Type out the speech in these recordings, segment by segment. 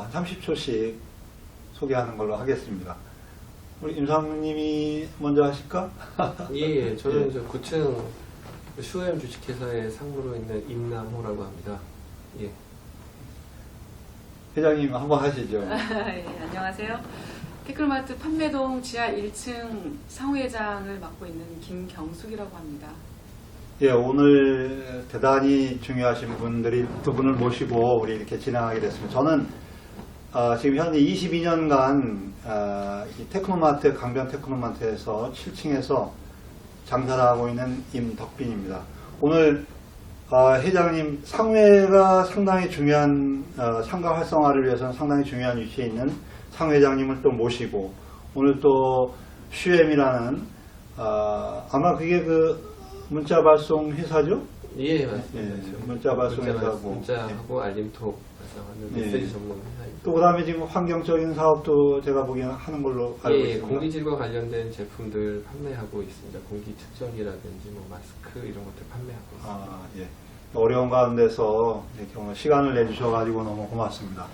한 30초씩 소개하는 걸로 하겠습니다. 우리 임상무님이 먼저 하실까? 예, 저는 저 9층 슈엠 주식회사의 상무로 있는 임남호라고 합니다. 예. 회장님 한번 하시죠. 예, 안녕하세요. 테크노마트 판매동 지하 1층 상호회장을 맡고 있는 김경숙이라고 합니다. 예, 오늘 대단히 중요하신 분들이 두 분을 모시고 우리 이렇게 진행하게 됐습니다. 저는 지금 현재 22년간 이 테크노마트, 강변 테크노마트에서 7층에서 장사를 하고 있는 임덕빈입니다. 오늘 회장님 상회가 상당히 중요한 상가 활성화를 위해서는 상당히 중요한 위치에 있는 상회장님을 또 모시고 오늘 또 슈엠이라는 아마 그게 그 문자 발송 회사죠? 예, 맞습니다. 예, 문자 발송 회사고 문자하고 알림톡 발송하는 메시지 전문 회사입니다. 또 그다음에 지금 환경적인 사업도 제가 보기에는 하는 걸로 알고 예, 있습니다. 공기질과 관련된 제품들 판매하고 있습니다. 공기 측정기라든지 뭐 마스크 이런 것들 판매하고 있습니다. 예. 어려운 가운데서 이렇게 오늘 시간을 내주셔가지고 너무 고맙습니다.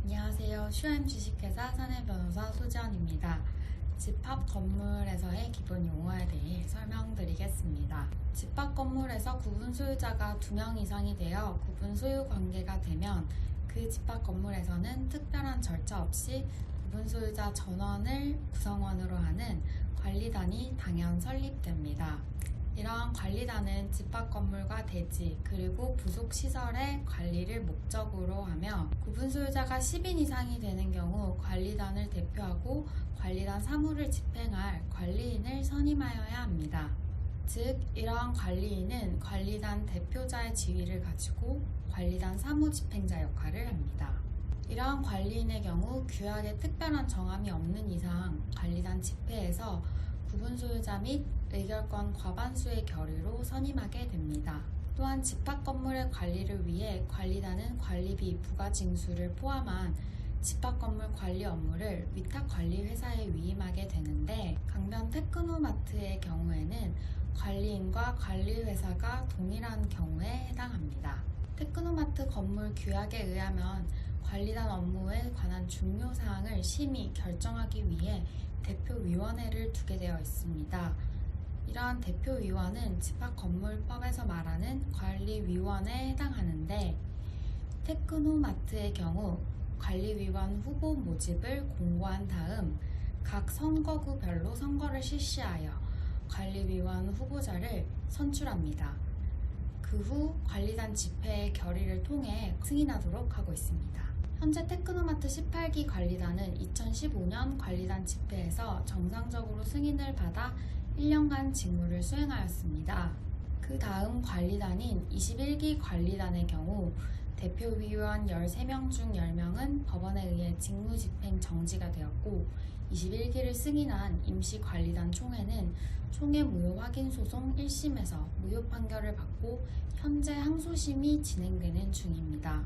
안녕하세요. 슈엠 주식회사 사내변호사 소지연입니다. 집합 건물에서의 기본 용어에 대해 설명드리겠습니다. 집합 건물에서 구분 소유자가 2명 이상이 되어 구분 소유 관계가 되면 그 집합 건물에서는 특별한 절차 없이 구분 소유자 전원을 구성원으로 하는 관리단이 당연 설립됩니다. 이러한 관리단은 집합 건물과 대지 그리고 부속 시설의 관리를 목적으로 하며 구분 소유자가 10인 이상이 되는 경우 관리단을 대표하고 관리단 사무를 집행할 관리인을 선임하여야 합니다. 즉 이러한 관리인은 관리단 대표자의 지위를 가지고 관리단 사무 집행자 역할을 합니다. 이러한 관리인의 경우 규약에 특별한 정함이 없는 이상 관리단 집회에서 구분 소유자 및 의결권 과반수의 결의로 선임하게 됩니다. 또한 집합 건물의 관리를 위해 관리단은 관리비 부가징수를 포함한 집합 건물 관리 업무를 위탁 관리 회사에 위임하게 되는데 강변 테크노마트의 경우에는 관리인과 관리 회사가 동일한 경우에 해당합니다. 테크노마트 건물 규약에 의하면 관리단 업무에 관한 중요 사항을 심의 결정하기 위해 대표위원회를 두게 되어 있습니다. 이러한 대표위원은 집합건물법에서 말하는 관리위원회에 해당하는데 테크노마트의 경우 관리위원 후보 모집을 공고한 다음 각 선거구별로 선거를 실시하여 관리위원 후보자를 선출합니다. 그 후 관리단 집회의 결의를 통해 승인하도록 하고 있습니다. 현재 테크노마트 18기 관리단은 2015년 관리단 집회에서 정상적으로 승인을 받아 1년간 직무를 수행하였습니다. 그 다음 관리단인 21기 관리단의 경우 대표위원 13명 중 10명은 법원에 의해 직무집행 정지가 되었고 21기를 승인한 임시관리단 총회는 총회 무효 확인 소송 1심에서 무효 판결을 받고 현재 항소심이 진행되는 중입니다.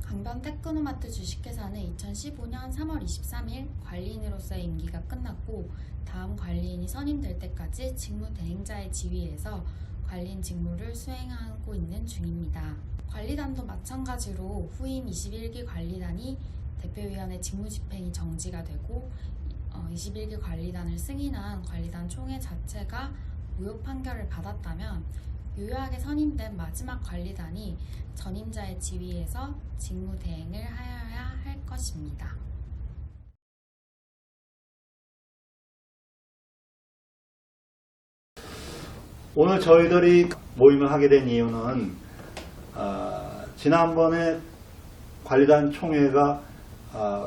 강변 테크노마트 주식회사는 2015년 3월 23일 관리인으로서의 임기가 끝났고 다음 관리인이 선임될 때까지 직무 대행자의 지위에서 관리인 직무를 수행하고 있는 중입니다. 관리단도 마찬가지로 후임 21기 관리단이 대표위원회 직무집행이 정지가 되고 21기 관리단을 승인한 관리단 총회 자체가 무효 판결을 받았다면 유효하게 선임된 마지막 관리단이 전임자의 지위에서 직무 대행을 하여야 할 것입니다. 오늘 저희들이 모임을 하게 된 이유는 지난번에 관리단 총회가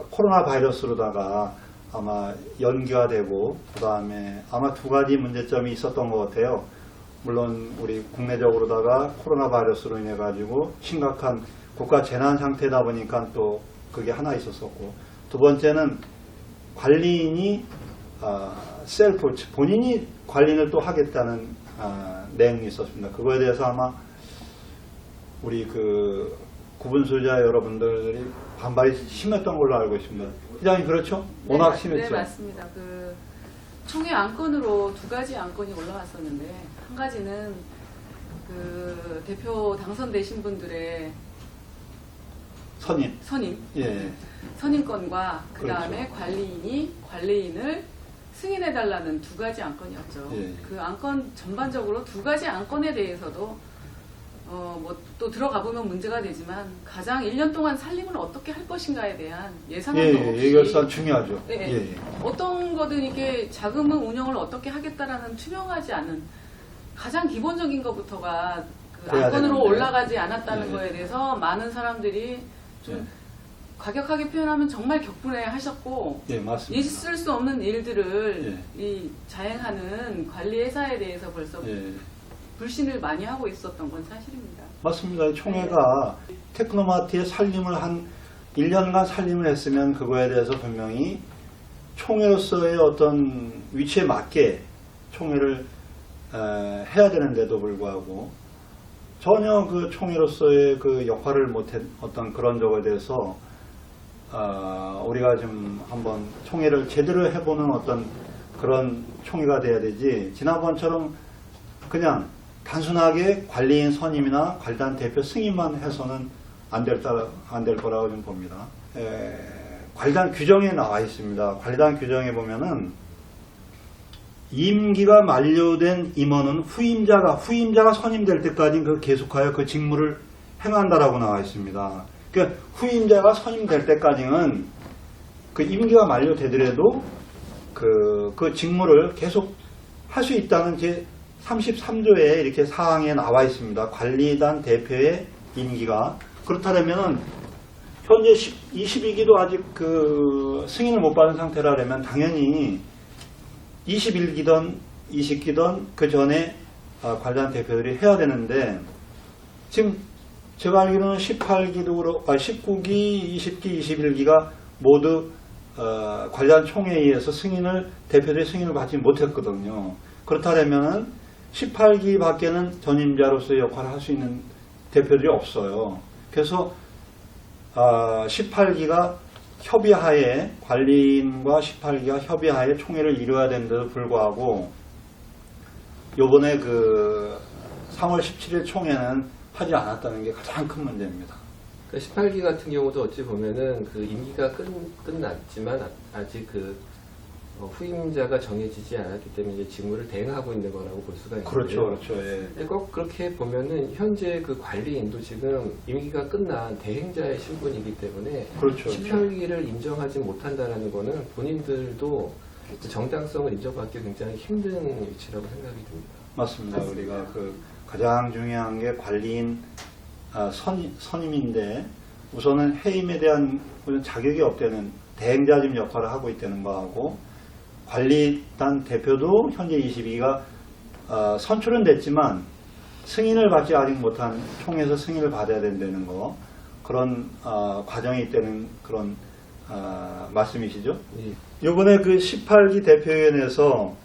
코로나 바이러스로다가 아마 연기가 되고 그 다음에 아마 2가지 문제점이 있었던 것 같아요. 물론 우리 국내적으로다가 코로나 바이러스로 인해 가지고 심각한 국가 재난 상태다 보니까 또 그게 하나 있었었고 두 번째는 관리인이 셀프 본인이 관리를 또 하겠다는 내용이 있었습니다. 그거에 대해서 아마 우리 그 구분소유자 여러분들이 반발이 심했던 걸로 알고 있습니다. 회장님 그렇죠? 워낙 심했죠? 네, 맞습니다. 총회 안건으로 2가지 안건이 올라왔었는데 한 가지는 그 대표 당선되신 분들의 선임. 예. 선임권과 그 다음에 그렇죠. 관리인이 관리인을 승인해달라는 두 가지 안건이었죠. 예. 그 안건 전반적으로 두 가지 안건에 대해서도 뭐 또 들어가 보면 문제가 되지만 가장 1년 동안 살림을 어떻게 할 것인가에 대한 예산도 없이 이것은 중요하죠. 네, 예. 어떤 거든 이렇게 자금은 운영을 어떻게 하겠다라는 투명하지 않은 가장 기본적인 것부터가 그 돼야 안건으로 되는데. 올라가지 않았다는 네. 거에 대해서 많은 사람들이 좀 예. 과격하게 표현하면 정말 격분해 하셨고 예, 맞습니다. 있을 수 없는 일들을 예. 이 자행하는 관리회사에 대해서 벌써 예. 불신을 많이 하고 있었던 건 사실입니다. 맞습니다. 총회가 테크노마트의 살림을 한 1년간 살림을 했으면 그거에 대해서 분명히 총회로서의 어떤 위치에 맞게 총회를 해야 되는데도 불구하고 전혀 그 총회로서의 그 역할을 못한 어떤 그런 적에 대해서 우리가 좀 한번 총회를 제대로 해보는 어떤 그런 총회가 돼야 되지 지난번처럼 그냥 단순하게 관리인 선임이나 관리단 대표 승인만 해서는 안 될 거라고 좀 봅니다. 관리단 규정에 나와 있습니다. 관리단 규정에 보면은 임기가 만료된 임원은 후임자가 선임될 때까지 그 계속하여 그 직무를 행한다라고 나와 있습니다. 그러니까 후임자가 선임될 때까지는 그 임기가 만료되더라도 그 직무를 계속 할 수 있다는 제 33조에 이렇게 사항에 나와 있습니다. 관리단 대표의 임기가 그렇다면 현재 22기도 아직 그 승인을 못 받은 상태라면 당연히 21기든 20기든 그 전에 관리단 대표들이 해야 되는데 지금 제가 알기로는 18기도 19기, 20기, 21기가 모두 관리단 총회에 의해서 대표들의 승인을 받지 못했거든요. 그렇다면 18기 밖에는 전임자로서의 역할을 할 수 있는 대표들이 없어요. 그래서 18기가 협의하에 관리인과 18기가 협의하에 총회를 이뤄야 되는데도 불구하고 요번에 그 3월 17일 총회는 하지 않았다는 게 가장 큰 문제입니다. 그 18기 같은 경우도 어찌 보면은 그 임기가 끝났지만 아직 그 후임자가 정해지지 않았기 때문에 이제 직무를 대행하고 있는 거라고 볼 수가 있는데요. 그렇죠. 예. 근데 꼭 그렇게 보면은 현재 그 관리인도 지금 임기가 끝난 대행자의 신분이기 때문에 그렇죠. 18기를 인정하지 못한다는 거는 본인들도 그 정당성을 인정받기 굉장히 힘든 위치라고 생각이 듭니다. 맞습니다. 우리가 그 가장 중요한 게 관리인 선임인데 우선은 해임에 대한 자격이 없다는 대행자직 역할을 하고 있다는 거하고 관리단 대표도 현재 22기가 선출은 됐지만 승인을 받지 아직 못한 총회에서 승인을 받아야 된다는 거 그런 과정이 있다는 그런 말씀이시죠? 예. 이번에 그 18기 대표위원회에서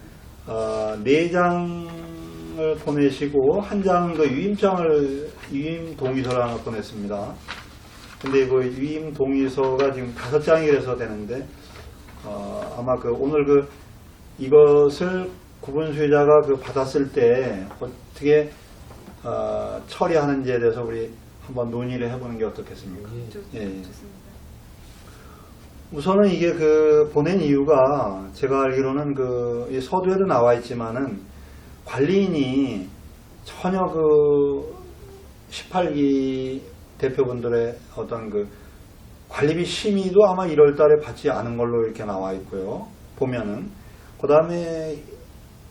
4장을 보내시고 한 장은 그 유임 동의서를 하나 보냈습니다. 근데 이거 유임 동의서가 지금 5장이라서 되는데 아마 그 오늘 이것을 구분 수혜자가 받았을 때 어떻게 처리하는지에 대해서 우리 한번 논의를 해보는 게 어떻겠습니까? 예. 좋습니다. 우선은 이게 보낸 이유가 제가 알기로는 이 서두에도 나와 있지만은 관리인이 전혀 18기 대표분들의 어떤 관리비 심의도 아마 1월 달에 받지 않은 걸로 이렇게 나와 있고요. 보면은. 그 다음에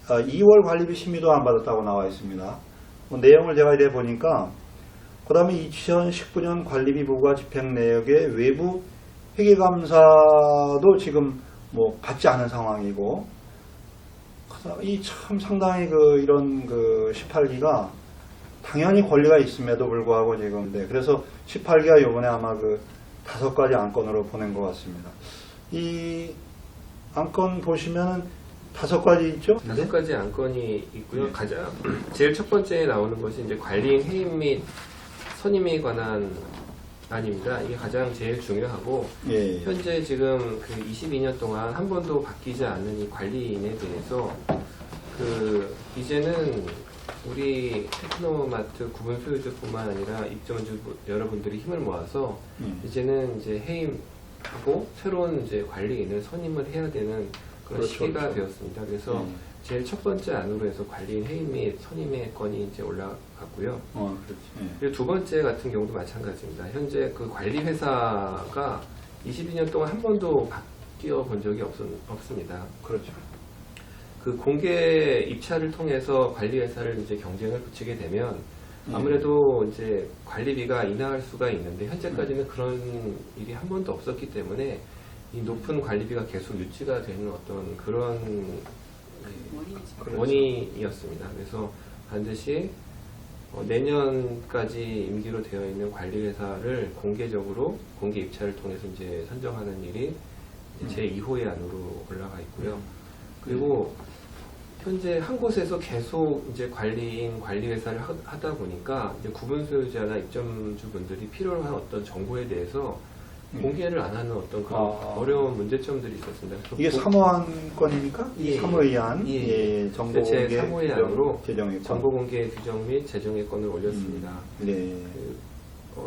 2월 관리비 심의도 안 받았다고 나와 있습니다. 내용을 제가 이래 보니까 그 다음에 2019년 관리비 부과 집행 내역의 외부 회계감사도 지금 받지 않은 상황이고 이 참 상당히 이런 18기가 당연히 권리가 있음에도 불구하고 지금 그래서 18기가 이번에 아마 5가지 안건으로 보낸 것 같습니다. 이 안건 보시면은 5가지 있죠? 5가지 안건이 있고요. 네. 가장 제일 첫 번째에 나오는 것이 이제 관리인 해임 및 선임에 관한 안입니다. 이게 가장 제일 중요하고 예. 현재 지금 22년 동안 한 번도 바뀌지 않는 이 관리인에 대해서 이제는 우리 테크노마트 구분 소유주뿐만 아니라 입점주 여러분들이 힘을 모아서 이제는 이제 해임하고 새로운 이제 관리인을 선임을 해야 되는 그런 그렇죠, 시기가 그렇죠. 되었습니다. 그래서 제일 첫 번째 안으로 해서 관리인 해임 및 선임의 건이 이제 올라갔고요. 그렇지. 예. 그리고 두 번째 같은 경우도 마찬가지입니다. 현재 그 관리 회사가 22년 동안 한 번도 바뀌어 본 적이 없습니다. 그렇죠. 그 공개 입찰을 통해서 관리 회사를 이제 경쟁을 붙이게 되면 아무래도 이제 관리비가 인하할 수가 있는데 현재까지는 그런 일이 한 번도 없었기 때문에 이 높은 관리비가 계속 유지가 되는 어떤 그런 원인이죠. 그렇죠. 원인이었습니다. 그래서 반드시 내년까지 임기로 되어 있는 관리 회사를 공개적으로 공개 입찰을 통해서 이제 선정하는 일이 제 2호의 안으로 올라가 있고요. 그리고 현재 한 곳에서 계속 이제 관리인 관리 회사를 하다 보니까 이제 구분 소유자나 입점주분들이 필요로 한 어떤 정보에 대해서 공개를 안 하는 어떤 그런 어려운 문제점들이 있었습니다. 그래서 이게 사모안 건입니까? 예, 사모의 안, 예. 정보 제 공개 3호의 안으로 재정의 건. 정보 공개 규정 및 재정의 건을 올렸습니다. 네.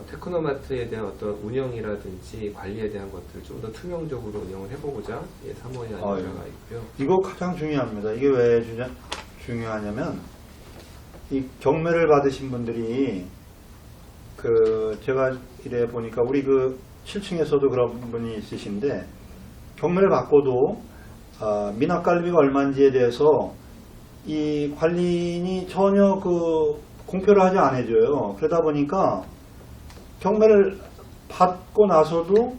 테크노마트에 대한 어떤 운영이라든지 관리에 대한 것들 좀 더 투명적으로 운영을 해보고자 3호의 안이 올라가 있고요. 이거 가장 중요합니다. 이게 왜 중요하냐면 이 경매를 받으신 분들이 제가 이래 보니까 우리 7층에서도 그런 분이 있으신데 경매를 받고도 미납관리비가 얼마인지에 대해서 이 관리인이 전혀 공표를 하지 않아줘요. 그러다 보니까 경매를 받고 나서도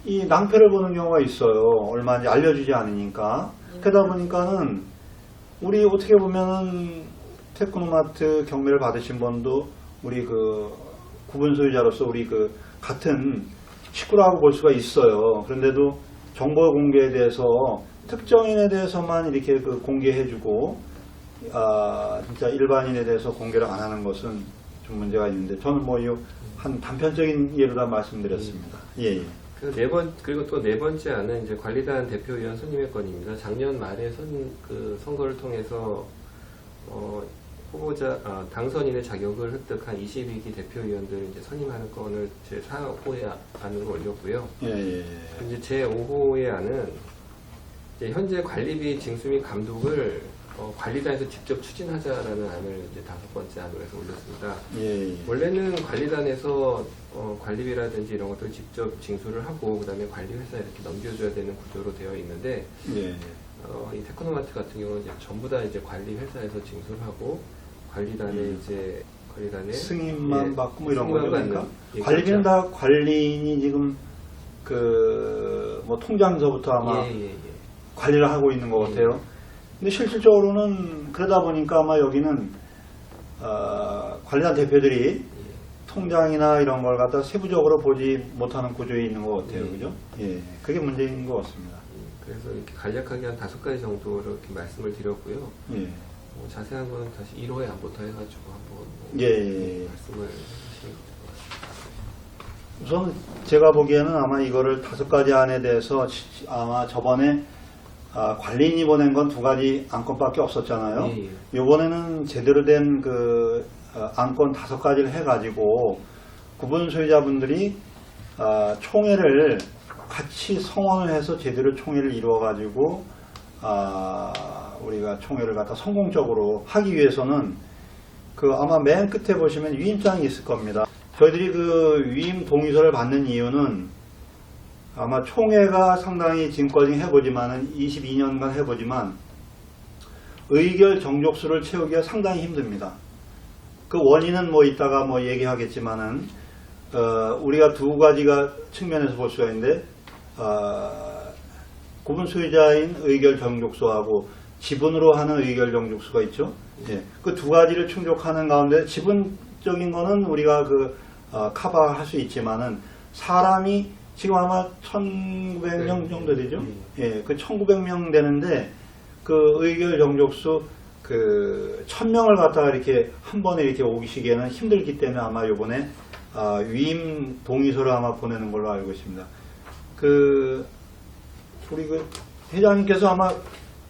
이 낭패를 보는 경우가 있어요. 얼마인지 알려주지 않으니까. 그러다 보니까는 우리 어떻게 보면은 테크노마트 경매를 받으신 분도 우리 구분 소유자로서 우리 같은 식구라고 볼 수가 있어요. 그런데도 정보 공개에 대해서 특정인에 대해서만 이렇게 공개해주고 진짜 일반인에 대해서 공개를 안 하는 것은 좀 문제가 있는데 저는 한 단편적인 예로 다 말씀드렸습니다. 예. 그리고 또 네 번째 안은 이제 관리단 대표위원 선임의 건입니다. 작년 말에 선거를 통해서 당선인의 자격을 획득한 22기 대표위원들을 이제 선임하는 건을 제 4호의 안으로 올렸고요. 예. 이제 제 5호의 안은 이제 현재 관리비 징수 및 감독을 관리단에서 직접 추진하자라는 안을 이제 5번째 안으로 해서 올렸습니다. 예. 원래는 관리단에서 관리비라든지 이런 것들을 직접 징수를 하고 그다음에 관리회사에 이렇게 넘겨줘야 되는 구조로 되어 있는데 예. 이 테크노마트 같은 경우는 이제 전부 다 이제 관리회사에서 징수를 하고 관리단에 승인만 받고 뭐 이런 거죠. 그러니까 예, 관리비는 그렇죠. 다 관리인이 지금 통장서부터 아마 관리를 하고 있는 것 같아요. 근데 실질적으로는 그러다 보니까 아마 여기는 관리단 대표들이 통장이나 이런 걸 갖다 세부적으로 보지 못하는 구조에 있는 것 같아요. 그죠? 예. 그게 문제인 것 같습니다. 그래서 이렇게 간략하게 한 5가지 정도로 이렇게 말씀을 드렸고요. 예. 자세한 거는 다시 1호에 안부터 해가지고 한번 예. 말씀을 하시는 것 같습니다. 우선 제가 보기에는 아마 이거를 5가지 안에 대해서 아마 저번에 관리인이 보낸 건 2가지 안건밖에 없었잖아요. 예. 이번에는 제대로 된 안건 5가지를 해가지고 구분 소유자분들이 총회를 같이 성원을 해서 제대로 총회를 이루어가지고 우리가 총회를 갖다 성공적으로 하기 위해서는 아마 맨 끝에 보시면 위임장이 있을 겁니다. 저희들이 위임 동의서를 받는 이유는 아마 총회가 상당히 지금까지 해보지만은 22년간 해보지만 의결 정족수를 채우기가 상당히 힘듭니다. 그 원인은 이따가 얘기하겠지만은 우리가 2가지가 측면에서 볼 수가 있는데 구분 소유자인 의결 정족수하고 지분으로 하는 의결 정족수가 있죠. 예. 그 2가지를 충족하는 가운데 지분적인 거는 우리가 커버할 수 있지만은 사람이 지금 아마 1900명 정도 되죠. 예. 그 1900명 되는데 의결 정족수 1000명을 갖다가 이렇게 한 번에 이렇게 오시기에는 힘들기 때문에 아마 요번에 위임 동의서를 아마 보내는 걸로 알고 있습니다. 우리 회장님께서 아마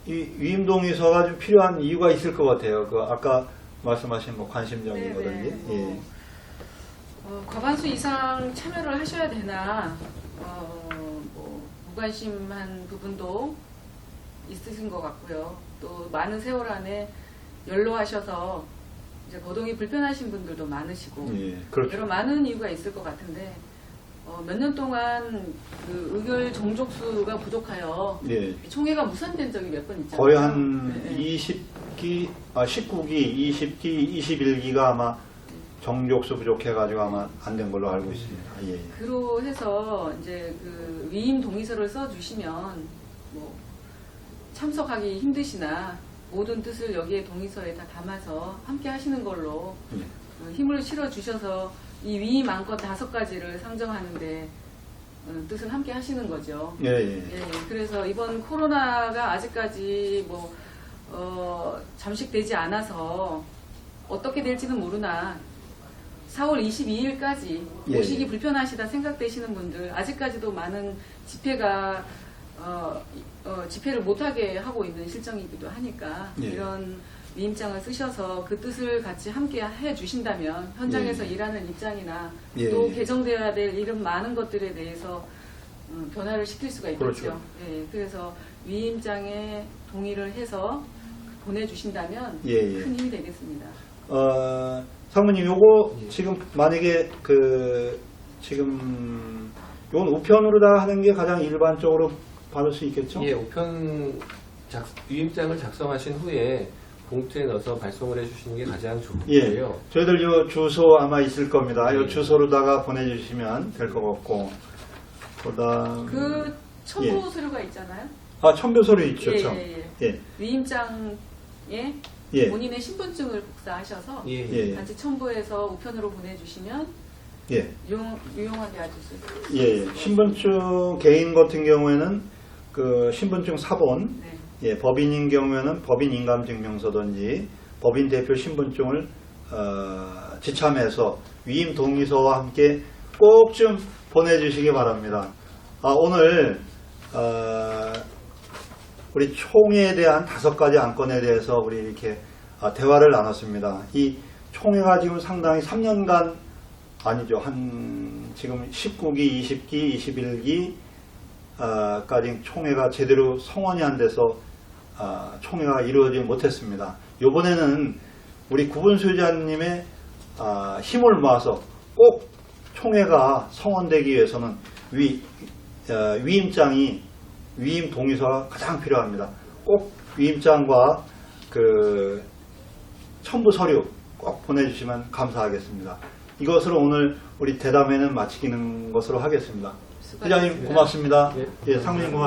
이 위임 동의서가 좀 필요한 이유가 있을 것 같아요. 아까 말씀하신 뭐 관심정이라든지. 네네. 예. 과반수 이상 참여를 하셔야 되나, 뭐 무관심한 부분도 있으신 것 같고요. 또 많은 세월 안에 연로하셔서 이제 거동이 불편하신 분들도 많으시고, 예, 그렇죠. 여러 많은 이유가 있을 것 같은데, 몇 년 동안 그 의결 종족수가 부족하여 예. 총회가 무산된 적이 몇 번 있잖아요. 거의 한 네, 네. 20기, 19기, 20기, 21기가 아마 정족수 부족해가지고 아마 안 된 걸로 알고 있습니다. 예. 그로 해서 이제 그 위임 동의서를 써주시면 뭐 참석하기 힘드시나 모든 뜻을 여기에 동의서에 다 담아서 함께 하시는 걸로 예. 힘을 실어 주셔서 이 위임 안건 5가지를 상정하는데 뜻을 함께 하시는 거죠. 예, 예. 예, 그래서 이번 코로나가 아직까지 뭐 잠식되지 않아서 어떻게 될지는 모르나 4월 22일까지 예, 오시기 예. 불편하시다 생각되시는 분들 아직까지도 많은 집회가 집회를 못하게 하고 있는 실정이기도 하니까 예. 이런 위임장을 쓰셔서 그 뜻을 같이 함께 해주신다면 현장에서 예. 일하는 입장이나 예, 또 예. 개정되어야 될 이런 많은 것들에 대해서 변화를 시킬 수가 있겠죠. 그렇죠. 예, 그래서 위임장에 동의를 해서 보내주신다면 예, 예. 큰 힘이 되겠습니다. 상무님, 요거 예. 지금 만약에 지금 요건 우편으로다 하는 게 가장 일반적으로 받을 수 있겠죠? 예, 우편 위임장을 작성하신 후에 봉투에 넣어서 발송을 해주시는 게 가장 예. 좋고요. 저희들 요 주소 아마 있을 겁니다. 요 예. 주소로다가 보내주시면 될 것 같고, 그다음 그 첨부 서류가 있잖아요. 첨부 서류 있죠, 예, 참. 예, 예, 위임장에 예, 본인의 신분증을 복사하셔서 예, 예, 같이 첨부해서 우편으로 보내주시면 예, 유용하게 아주 쓸 예, 예. 신분증 개인 같은 경우에는 그 신분증 사본, 네. 예, 법인인 경우에는 법인 인감증명서든지 법인 대표 신분증을 지참해서 위임 동의서와 함께 꼭 좀 보내주시기 바랍니다. 오늘 우리 총회에 대한 5가지 안건에 대해서 우리 이렇게 대화를 나눴습니다. 이 총회가 지금 상당히 3년간 아니죠. 지금 19기, 20기, 21기 까지 총회가 제대로 성원이 안 돼서 총회가 이루어지지 못했습니다. 이번에는 우리 구분수의자님의 힘을 모아서 꼭 총회가 성원되기 위해서는 위임장이 위임 동의서가 가장 필요합니다. 꼭 위임장과 그 첨부 서류 꼭 보내주시면 감사하겠습니다. 이것으로 오늘 우리 대담회는 마치는 것으로 하겠습니다. 회장님 고맙습니다. 예. 예, 상무님 고맙습니다.